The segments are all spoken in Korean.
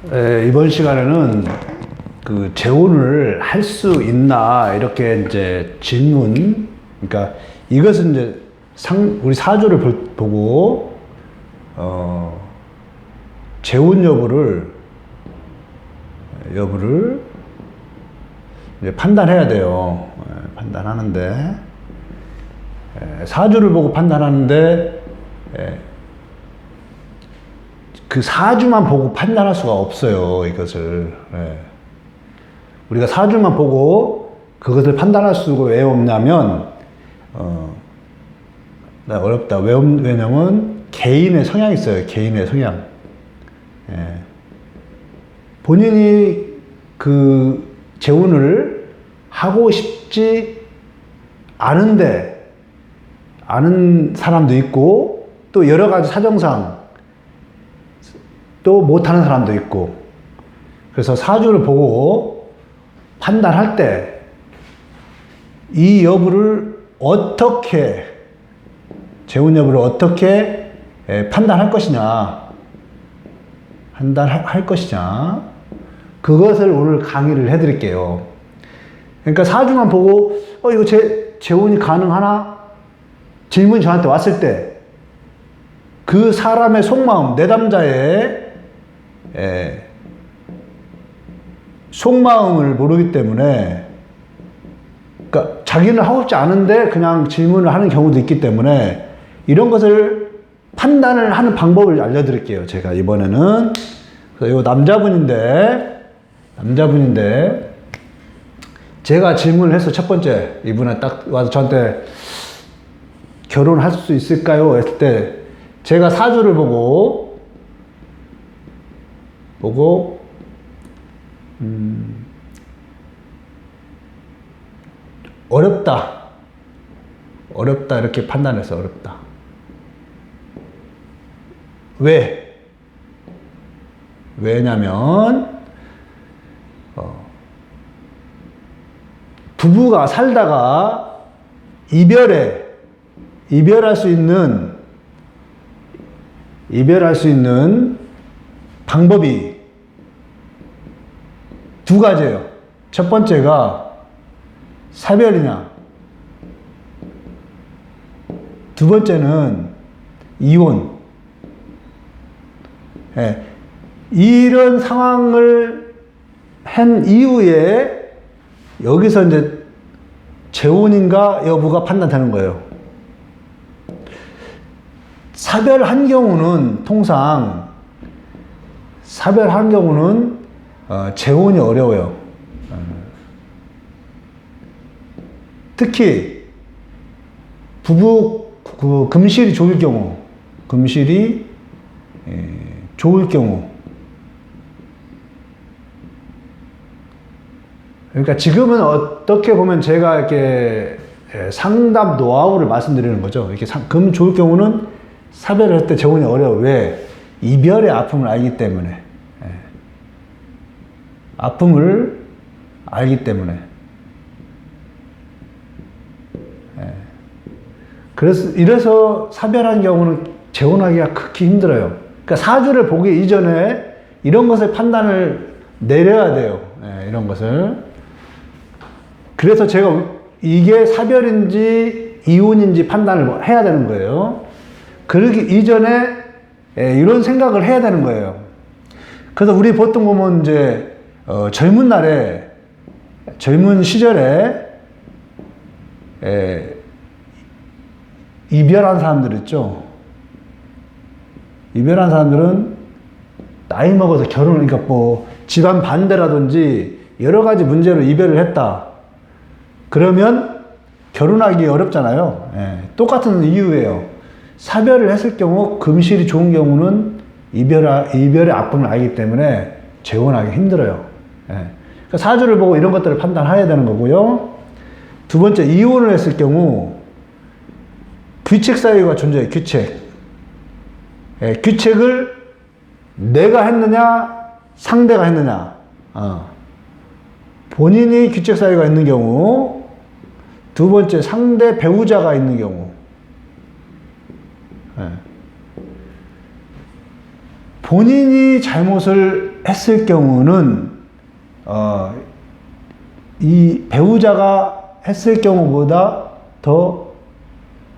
이번 시간에는 그 재혼을 할 수 있나 이렇게 이제 질문, 그러니까 이것은 이제 우리 사주를 보고 재혼 여부를 이제 판단해야 돼요. 판단하는데 사주를 보고 판단하는데 그 사주만 보고 판단할 수가 없어요. 이것을 우리가 사주만 보고 그것을 판단할 수가 왜 없냐면 어렵다. 왜냐면 개인의 성향이 있어요. 개인의 성향. 본인이 그 재혼을 하고 싶지 않은데 아는 사람도 있고 또 여러 가지 사정상 또 못하는 사람도 있고, 그래서 사주를 보고 판단할 때 이 여부를 어떻게, 재혼 여부를 어떻게 판단할 것이냐, 그것을 오늘 강의를 해드릴게요. 그러니까 사주만 보고 이거 재혼이 가능하나? 질문이 저한테 왔을 때 그 사람의 속마음, 내담자의 속마음을 모르기 때문에, 그러니까 자기는 하고 싶지 않은데 그냥 질문을 하는 경우도 있기 때문에 이런 것을 판단을 하는 방법을 알려드릴게요. 제가 이번에는. 그래서 이 남자분인데 제가 질문을 해서 첫 번째 이분은 딱 와서 저한테 결혼할 수 있을까요? 했을 때 제가 사주를 보고 어렵다 이렇게 판단해서 어렵다. 왜냐면 부부가 살다가 이별할 수 있는 방법이 두 가지예요. 첫 번째가 사별이냐, 두 번째는 이혼. 이런 상황을 한 이후에 여기서 이제 재혼인가 여부가 판단되는 거예요. 사별한 경우는 통상 재혼이 어려워요. 특히 부부 금실이 좋을 경우, 그러니까 지금은 어떻게 보면 제가 이렇게 상담 노하우를 말씀드리는 거죠. 이렇게 좋을 경우는 사별을 할 때 재혼이 어려워. 왜? 이별의 아픔을 알기 때문에. 이래서 사별한 경우는 재혼하기가 극히 힘들어요. 그러니까 사주를 보기 이전에 이런 것을 판단을 내려야 돼요. 이런 것을. 그래서 제가 이게 사별인지 이혼인지 판단을 해야 되는 거예요. 그러기 이전에 이런 생각을 해야 되는 거예요. 그래서 우리 보통 보면 이제 젊은 시절에 이별한 사람들 있죠. 이별한 사람들은 나이 먹어서 그러니까 뭐 집안 반대라든지 여러 가지 문제로 이별을 했다. 그러면 결혼하기 어렵잖아요. 똑같은 이유예요. 사별을 했을 경우 금실이 좋은 경우는 이별의 아픔을 알기 때문에 재혼하기 힘들어요. 그러니까 사주를 보고 이런 것들을 판단해야 되는 거고요. 두 번째, 이혼을 했을 경우 규책 사유가 존재해요. 규책을 내가 했느냐 상대가 했느냐. 본인이 규책 사유가 있는 경우, 두 번째 상대 배우자가 있는 경우. 본인이 잘못을 했을 경우는 이 배우자가 했을 경우보다 더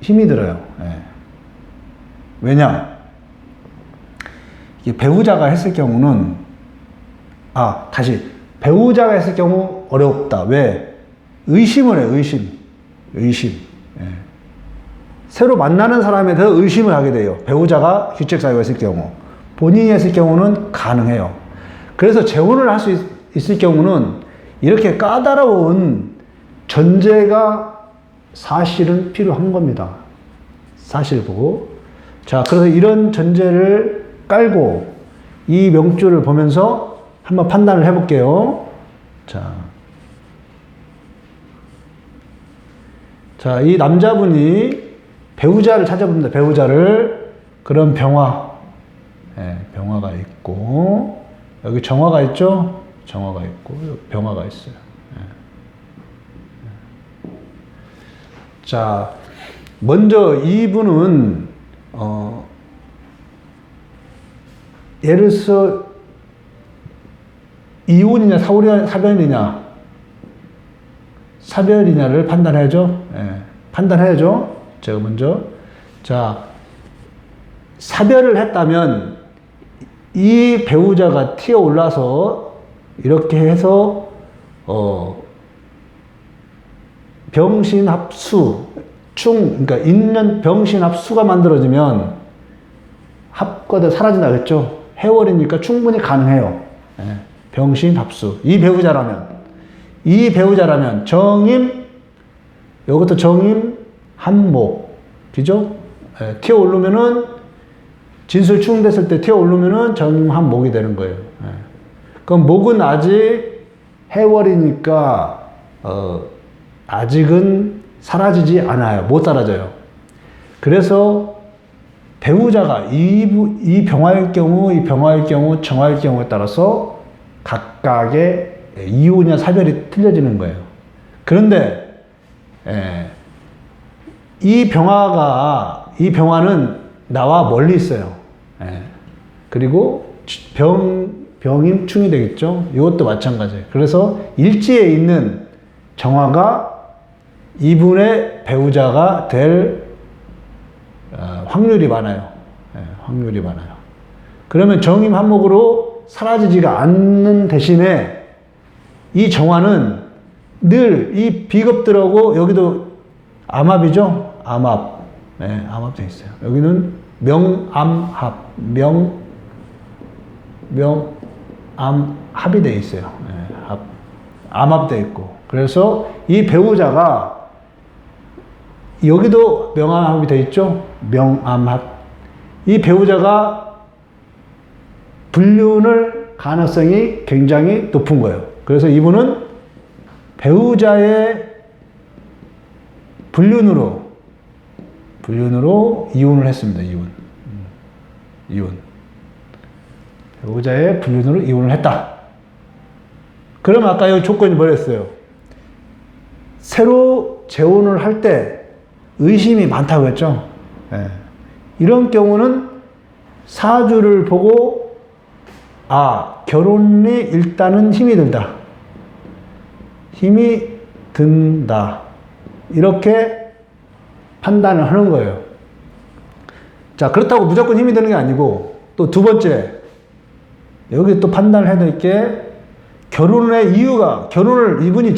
힘이 들어요. 예. 왜냐? 이게 배우자가 했을 경우는 다시 배우자가 했을 경우 어렵다. 왜? 의심을 해. 의심. 예. 새로 만나는 사람에 대해서 의심을 하게 돼요. 배우자가 휴책사유가 있을 경우. 본인이 했을 경우는 가능해요. 그래서 재혼을 할 수 있을 경우는 이렇게 까다로운 전제가 사실은 필요한 겁니다. 사실 보고. 자, 그래서 이런 전제를 깔고 이 명주를 보면서 한번 판단을 해볼게요. 자, 이 남자분이 배우자를 찾아봅니다. 배우자를. 그런 병화. 예, 병화가 있고, 여기 정화가 있죠? 정화가 있고, 여기 병화가 있어요. 예. 자, 먼저 이분은, 예를 들어서, 이혼이냐, 사별이냐, 사별이냐를 판단해야죠. 예, 판단해야죠. 제가 먼저. 자, 사별을 했다면, 이 배우자가 튀어 올라서, 이렇게 해서, 병신합수, 그러니까 있는 병신합수가 만들어지면, 합거돼 사라진다 그랬죠? 해월이니까 충분히 가능해요. 예, 병신합수. 이 배우자라면, 정임, 이것도 정임, 한목. 그죠? 예, 튀어 오르면은, 진술 추궁됐을 때 튀어 오르면은 정임 한목이 되는 거예요. 예. 그럼 목은 아직 해월이니까, 아직은 사라지지 않아요. 못 사라져요. 그래서 배우자가 이 병화일 경우, 이 병화일 경우, 정화일 경우에 따라서 각각의 이혼이나 사별이 틀려지는 거예요. 그런데, 이 병화는 나와 멀리 있어요. 그리고 병임 충이 되겠죠. 이것도 마찬가지예요. 그래서 일지에 있는 정화가 이분의 배우자가 될 확률이 많아요. 확률이 많아요. 그러면 정임 한목으로 사라지지가 않는 대신에 이 정화는 늘 이 비겁들하고 여기도 암합이죠. 암합. 암합되어 있어요. 여기는 명암합. 명암합이 되어 있어요. 암합되어 있고. 그래서 이 배우자가 여기도 명암합이 되어 있죠. 명암합. 이 배우자가 불륜을 가능성이 굉장히 높은 거예요. 그래서 이분은 배우자의 불륜으로 이혼을 했습니다. 이혼. 배우자의 불륜으로 이혼을 했다. 그럼 아까 이 조건이 뭐였어요? 새로 재혼을 할 때 의심이 많다고 했죠. 이런 경우는 사주를 보고 결혼이 일단은 힘이 든다. 이렇게 판단을 하는 거예요. 자, 그렇다고 무조건 힘이 드는 게 아니고, 또 두 번째, 여기 또 판단을 해야 될 게, 이분이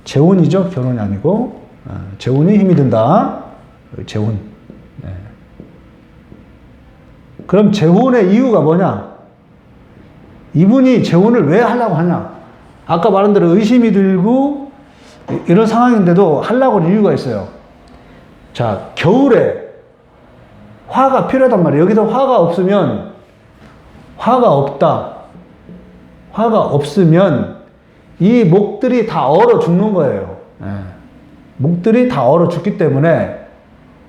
재혼이죠? 결혼이 아니고, 재혼이 힘이 든다. 재혼. 그럼 재혼의 이유가 뭐냐? 이분이 재혼을 왜 하려고 하냐? 아까 말한 대로 의심이 들고, 이런 상황인데도 하려고 하는 이유가 있어요. 자, 겨울에 화가 필요하단 말이에요. 여기서 화가 없으면 이 목들이 다 얼어 죽는 거예요. 목들이 다 얼어 죽기 때문에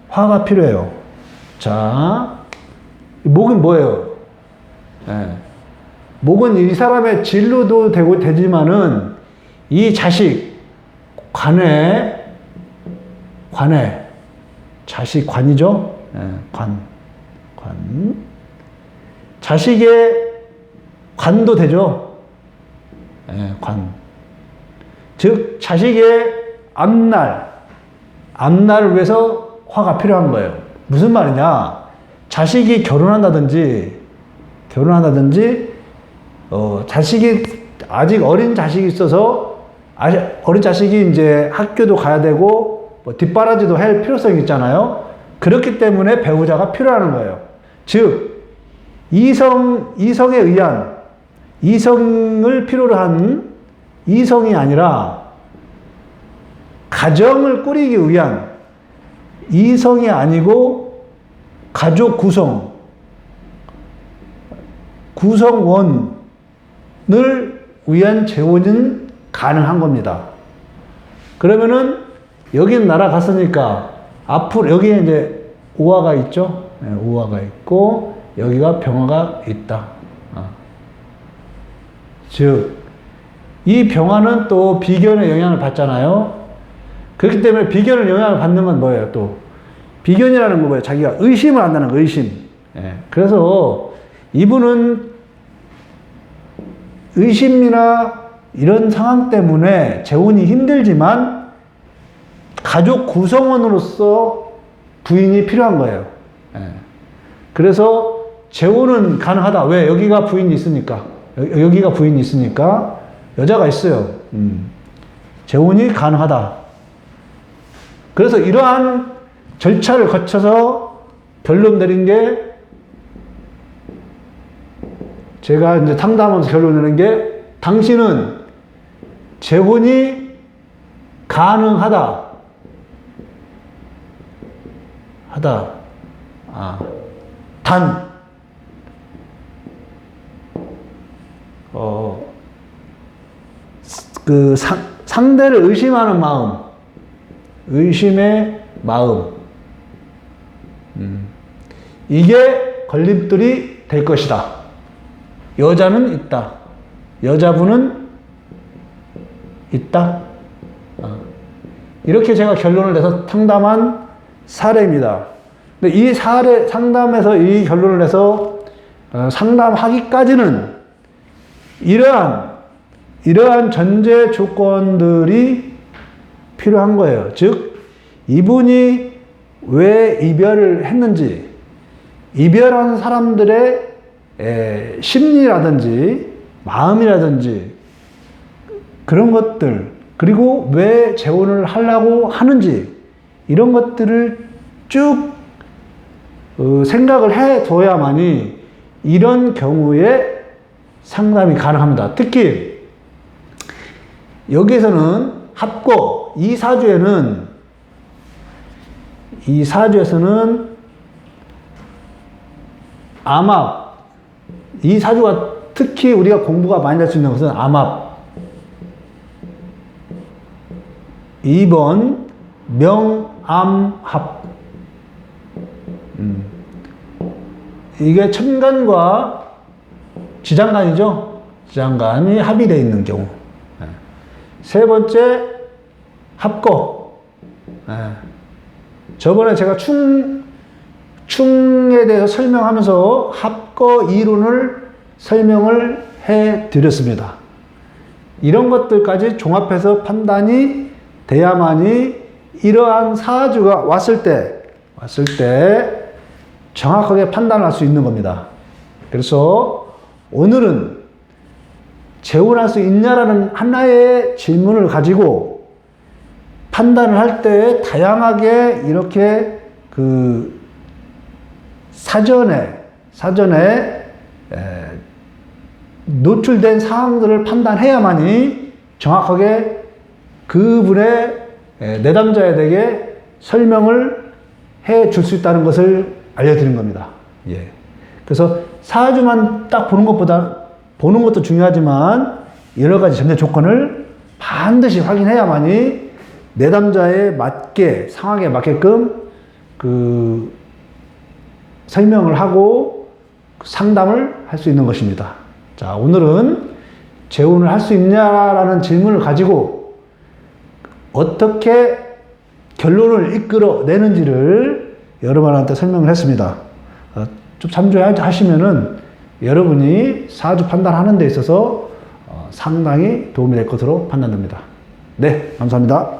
화가 필요해요. 자, 목은 뭐예요? 목은 이 사람의 진로도 되지만은 이 자식, 자식 관이죠? 관. 자식의 관도 되죠. 예, 관. 즉, 자식의 앞날을 위해서 화가 필요한 거예요. 무슨 말이냐? 자식이 결혼한다든지, 자식이, 아직 어린 자식이 있어서, 어린 자식이 이제 학교도 가야 되고, 뭐 뒷바라지도 할 필요성이 있잖아요. 그렇기 때문에 배우자가 필요한 거예요. 즉, 이성에 의한, 이성을 필요로 한 이성이 아니라 가정을 꾸리기 위한 이성이 아니고 가족 구성원을 위한 재혼은 가능한 겁니다. 그러면은 여기는 날아갔으니까 앞으로 여기에 이제 오화가 있죠. 네, 오화가 있고 여기가 병화가 있다. 즉, 이 병화는 또 비견의 영향을 받잖아요. 그렇기 때문에 비견의 영향을 받는 건 뭐예요? 또 비견이라는 건 뭐예요? 자기가 의심을 한다는 거, 의심. 예. 그래서 이분은 의심이나 이런 상황 때문에 재혼이 힘들지만 가족 구성원으로서 부인이 필요한 거예요. 예. 그래서 재혼은 가능하다. 왜? 여기가 부인이 있으니까. 여기가 부인이 있으니까 여자가 있어요. 재혼이 가능하다. 그래서 이러한 절차를 거쳐서 결론 내린 게, 제가 이제 상담하면서 결론 내는 게, 당신은 재혼이 가능하다. 단, 상대를 의심하는 마음, 의심의 마음, 이게 걸림돌이 될 것이다. 여자는 있다. 여자분은 있다. 이렇게 제가 결론을 내서 상담한 사례입니다. 근데 이 상담에서 이 결론을 내서 상담하기까지는 이러한 전제 조건들이 필요한 거예요. 즉, 이분이 왜 이별을 했는지, 이별한 사람들의 심리라든지, 마음이라든지, 그런 것들, 그리고 왜 재혼을 하려고 하는지, 이런 것들을 쭉 생각을 해 둬야만이 이런 경우에 상담이 가능합니다. 특히 여기에서는 합고, 이 사주에서는 암합, 이 사주가 특히 우리가 공부가 많이 될 수 있는 것은 암합, 2번 명암합. 이게 천간과 지장간이죠. 지장간이 합의되어 있는 경우. 세 번째, 합거. 저번에 제가 충에 대해서 설명하면서 합거 이론을 설명을 해 드렸습니다. 이런 것들까지 종합해서 판단이 돼야만이 이러한 사주가 왔을 때 정확하게 판단할 수 있는 겁니다. 그래서 오늘은 재혼할 수 있냐라는 하나의 질문을 가지고 판단을 할 때 다양하게 이렇게 사전에 노출된 사항들을 판단해야만이 정확하게 그분의 내담자에게 설명을 해 줄 수 있다는 것을 알려드린 겁니다. 예. 그래서 사주만 딱 보는 것도 중요하지만 여러 가지 전제 조건을 반드시 확인해야만이 내담자에 맞게, 상황에 맞게끔 설명을 하고 상담을 할 수 있는 것입니다. 자, 오늘은 재혼을 할 수 있냐라는 질문을 가지고 어떻게 결론을 이끌어내는지를 여러분한테 설명을 했습니다. 좀 참조하시면은 여러분이 사주 판단하는 데 있어서 상당히 도움이 될 것으로 판단됩니다. 네, 감사합니다.